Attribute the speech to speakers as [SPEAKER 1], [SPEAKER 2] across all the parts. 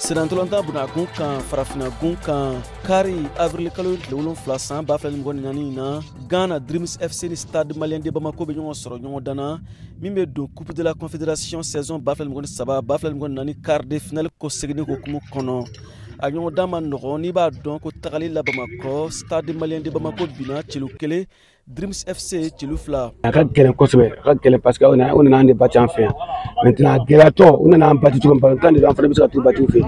[SPEAKER 1] Senantolanta bunakun kan farafina gun kan kari avril kalo tile 7 san ba fila ni nani na Ghana Dreams FC ni Stade Malien de Bamako be ɲɔgɔn sɔrɔ ɲɔgɔn dana min bɛ don Coupe de la Confédération saison ba fila ni saba ba fila ni nani quart de finale ko segini ko kumu kɔnɔ a ɲɔgɔn dan ma nɔgɔ n'i b'a dɔn ko tagali la Bamako Stade Malien de Bamako bina celu kelen Dreams FC celu fila
[SPEAKER 2] a ka gɛlɛn kosɛbɛ a ka gɛlɛn parce que o nana an de bati an fɛ yan maintenant gɛlɛyatɔ u nana an bati cogo min kan de an fana bɛ se ka t'u bati u fɛ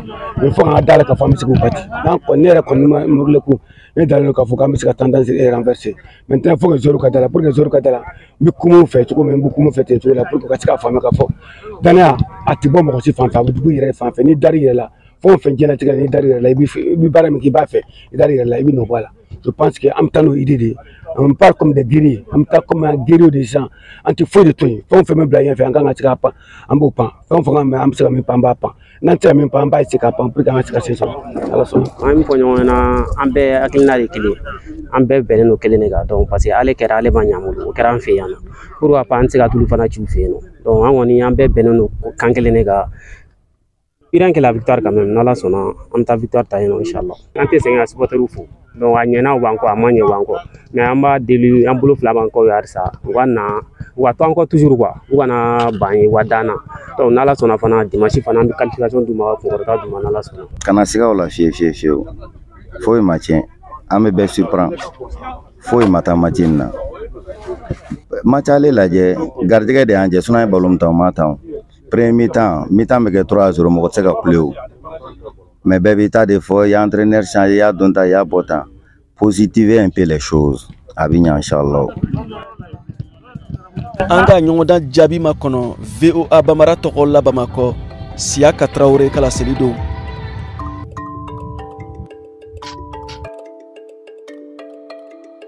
[SPEAKER 2] mais fo k'an ka da la k'a fɔ an bɛ se k'u bati n'an kɔni ne yɛrɛ kɔni ma murule ko ne dalen k'a fɔ k'an bɛ se ka tendance renverser maintenant faut que zoro ka da la pour que zoro ka da la n bɛ kuma u fɛ cogo min n bɛ kuma u fɛ ten cogo la pour que u ka se k'a faamuya k'a fɔ danaya a tɛ bɔ mɔgɔ si fan fɛ a bɛ dugu yɛrɛ fan fɛ n'i dar'i yɛrɛ la fɛn o fɛn diɲɛlatigɛ la n'i dar'i yɛrɛ la i bɛ baara min k'i b'a fɛ i dar'i yɛrɛ la i bɛ nɔ bɔ a la je pense que an bɛ taa n'o idée de ye on parle comme des guerriers on parle comme un guerrier des gens an tɛ foyi de to yen fɛn o fɛn bɛ bila yen fɛ an kan ka se k'a pan an b'o pan fɛn o fɛn an bɛ se ka min pan an b'a pan n'an tɛ se ka min pan an b'a essayer k'a pan pour que an ka se ka se sɔrɔ ala sɔnna.
[SPEAKER 3] an bɛ fɔ ɲɔgɔn ɲɛna an bɛɛ hakilina de kelen an bɛɛ bɛnnen don kelen de kan donc parce que ale kɛra ale ma ɲɛ bolo o kɛra an fɛ yan nɔ pour que an tɛ se ka tulu fana ci u fɛ yen nɔ donc an kɔni an bɛɛ bɛnnen don kan kelen de kan. Iran que la victoire quand même n'ala sɔnna an bɛ taa victoire ta yen nɔ inchallah an tɛ sɛgɛn ka supporteriw fo donc a ɲɛna u b'an kɔ a ma ɲɛ u b'an kɔ mais an b'a deli an bolo fila b'an kɔ ye halisa u ka na u ka to an kɔ toujours quoi u kana ban ye u ka d'an na donc n'ala sɔnna fana dimanche fana an bɛ qualification d'u ma ka kunkɔrɔta d'u ma n'ala sɔnna.
[SPEAKER 4] Kana siga o la fiyewu foyi ma tiɲɛ an bɛ bɛɛ surprend foyi ma taa match in na match ale lajɛ garijɛgɛ de y'an jɛ sinon an ye ballon min ta o ma ta o. Premier mi-temps bɛ kɛ 3-0 mɔgɔ tɛ se ka kule o mais bɛɛ b'i ta de fɔ i y'a entraîneur changer i y'a don ta i y'a bɔ tan positiver un peu les choses a bɛ ɲɛ inchallah.
[SPEAKER 1] an ka ɲɔgɔndan jaabi ma kɔnɔ VOA Bambara tɔgɔ la Bamakɔ Siyaka Traoré kala seli don.